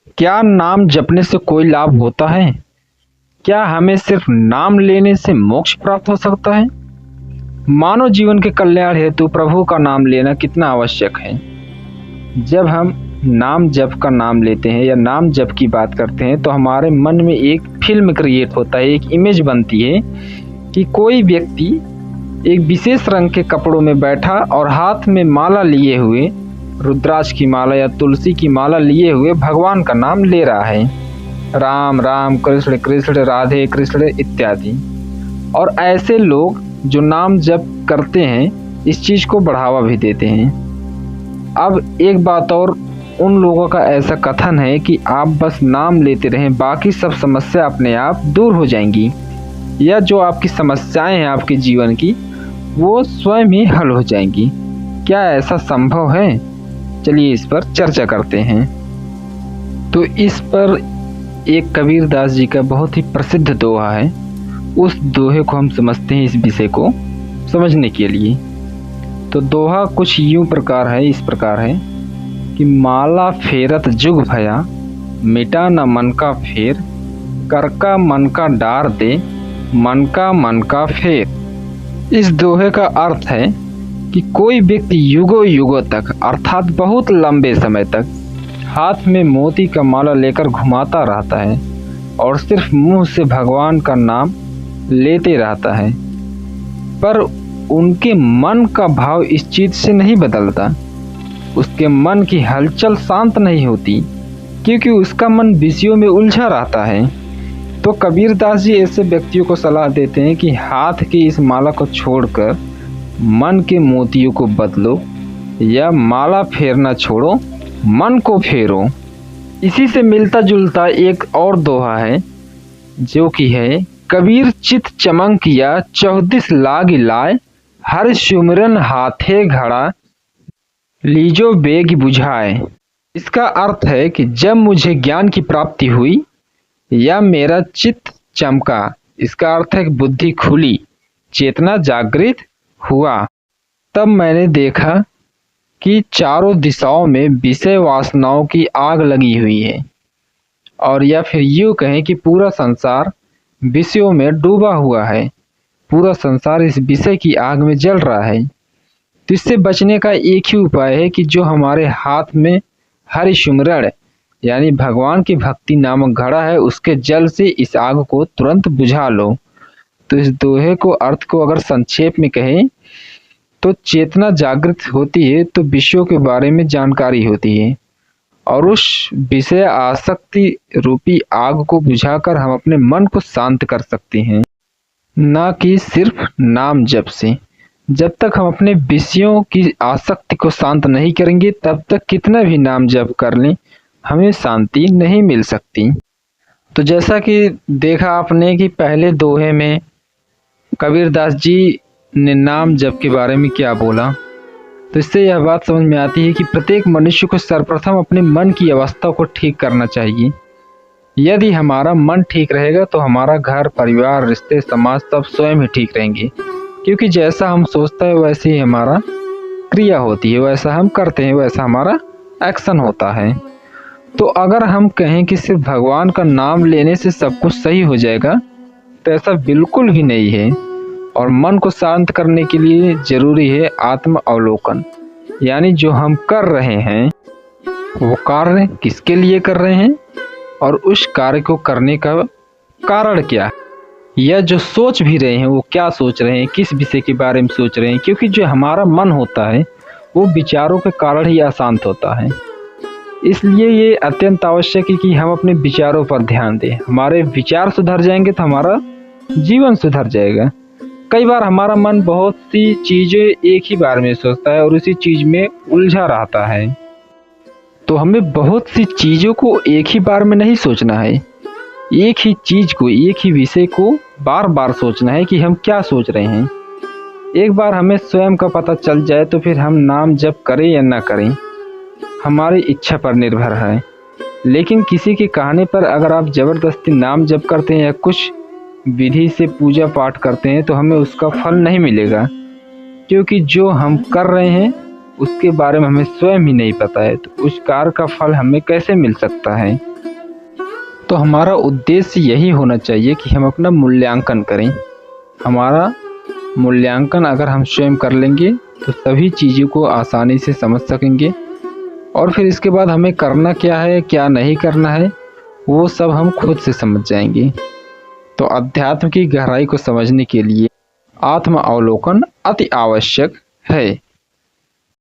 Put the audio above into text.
क्या नाम जपने से कोई लाभ होता है? क्या हमें सिर्फ नाम लेने से मोक्ष प्राप्त हो सकता है? मानव जीवन के कल्याण हेतु प्रभु का नाम लेना कितना आवश्यक है। जब हम नाम जप का नाम लेते हैं या नाम जप की बात करते हैं तो हमारे मन में एक फिल्म क्रिएट होता है, एक इमेज बनती है कि कोई व्यक्ति एक विशेष रंग के कपड़ों में बैठा और हाथ में माला लिए हुए, रुद्राक्ष की माला या तुलसी की माला लिए हुए भगवान का नाम ले रहा है। राम राम, कृष्ण कृष्ण, राधे कृष्ण इत्यादि। और ऐसे लोग जो नाम जप करते हैं इस चीज़ को बढ़ावा भी देते हैं। अब एक बात और, उन लोगों का ऐसा कथन है कि आप बस नाम लेते रहें, बाकी सब समस्या अपने आप दूर हो जाएंगी, या जो आपकी समस्याएं हैं आपके जीवन की वो स्वयं ही हल हो जाएंगी। क्या ऐसा संभव है? चलिए इस पर चर्चा करते हैं। तो इस पर एक कबीरदास जी का बहुत ही प्रसिद्ध दोहा है। उस दोहे को हम समझते हैं इस विषय को समझने के लिए। तो दोहा कुछ यूं प्रकार है, इस प्रकार है कि माला फेरत जुग भया, मिटा न मन का फेर, कर का मन का डार दे, मन का फेर। इस दोहे का अर्थ है कि कोई व्यक्ति युगों युगों तक अर्थात बहुत लंबे समय तक हाथ में मोती का माला लेकर घुमाता रहता है और सिर्फ मुंह से भगवान का नाम लेते रहता है, पर उनके मन का भाव इस चीज से नहीं बदलता। उसके मन की हलचल शांत नहीं होती क्योंकि उसका मन विषयों में उलझा रहता है। तो कबीरदास जी ऐसे व्यक्तियों को सलाह देते हैं कि हाथ की इस माला को छोड़कर मन के मोतियों को बदलो, या माला फेरना छोड़ो, मन को फेरो। इसी से मिलता जुलता एक और दोहा है जो कि है, कबीर चित चमकिया 34 लाग लाए, हर सुमिरन हाथे घड़ा, लीजो बेग बुझाए। इसका अर्थ है कि जब मुझे ज्ञान की प्राप्ति हुई या मेरा चित्त चमका, इसका अर्थ है कि बुद्धि खुली, चेतना जागृत हुआ, तब मैंने देखा कि चारों दिशाओं में विषय वासनाओं की आग लगी हुई है, और या फिर यूँ कहें कि पूरा संसार विषयों में डूबा हुआ है, पूरा संसार इस विषय की आग में जल रहा है। तो इससे बचने का एक ही उपाय है कि जो हमारे हाथ में हरि सुमिरन यानी भगवान की भक्ति नामक घड़ा है, उसके जल से इस आग को तुरंत बुझा लो। तो इस दोहे को अर्थ को अगर संक्षेप में कहें तो चेतना जागृत होती है तो विषयों के बारे में जानकारी होती है, और उस विषय आसक्ति रूपी आग को बुझाकर हम अपने मन को शांत कर सकते हैं, ना कि सिर्फ नाम जप से। जब तक हम अपने विषयों की आसक्ति को शांत नहीं करेंगे तब तक कितना भी नाम जप कर लें हमें शांति नहीं मिल सकती। तो जैसा कि देखा आपने कि पहले दोहे में कबीरदास जी ने नाम जप के बारे में क्या बोला, तो इससे यह बात समझ में आती है कि प्रत्येक मनुष्य को सर्वप्रथम अपने मन की अवस्था को ठीक करना चाहिए। यदि हमारा मन ठीक रहेगा तो हमारा घर परिवार रिश्ते समाज सब स्वयं ही ठीक रहेंगे, क्योंकि जैसा हम सोचते हैं वैसे ही हमारा क्रिया होती है, वैसा हम करते हैं, वैसा हमारा एक्शन होता है। तो अगर हम कहें कि सिर्फ भगवान का नाम लेने से सब कुछ सही हो जाएगा तो ऐसा बिल्कुल भी नहीं है। और मन को शांत करने के लिए जरूरी है आत्म अवलोकन, यानी जो हम कर रहे हैं वो कार्य किसके लिए कर रहे हैं और उस कार्य को करने का कारण क्या है, या जो सोच भी रहे हैं वो क्या सोच रहे हैं, किस विषय के बारे में सोच रहे हैं। क्योंकि जो हमारा मन होता है वो विचारों के कारण ही अशांत होता है। इसलिए ये अत्यंत आवश्यक है कि हम अपने विचारों पर ध्यान दें। हमारे विचार सुधर जाएंगे तो हमारा जीवन सुधर जाएगा। कई बार हमारा मन बहुत सी चीज़ें एक ही बार में सोचता है और उसी चीज़ में उलझा रहता है। तो हमें बहुत सी चीज़ों को एक ही बार में नहीं सोचना है, एक ही चीज़ को, एक ही विषय को बार बार सोचना है कि हम क्या सोच रहे हैं। एक बार हमें स्वयं का पता चल जाए तो फिर हम नाम जप करें या ना करें हमारी इच्छा पर निर्भर है। लेकिन किसी के कहने पर अगर आप ज़बरदस्ती नाम जप करते हैं या कुछ विधि से पूजा पाठ करते हैं तो हमें उसका फल नहीं मिलेगा, क्योंकि जो हम कर रहे हैं उसके बारे में हमें स्वयं ही नहीं पता है, तो उस कार्य का फल हमें कैसे मिल सकता है। तो हमारा उद्देश्य यही होना चाहिए कि हम अपना मूल्यांकन करें। हमारा मूल्यांकन अगर हम स्वयं कर लेंगे तो सभी चीज़ों को आसानी से समझ सकेंगे, और फिर इसके बाद हमें करना क्या है क्या नहीं करना है वो सब हम खुद से समझ जाएंगे। तो अध्यात्म की गहराई को समझने के लिए आत्म अवलोकन अति आवश्यक है।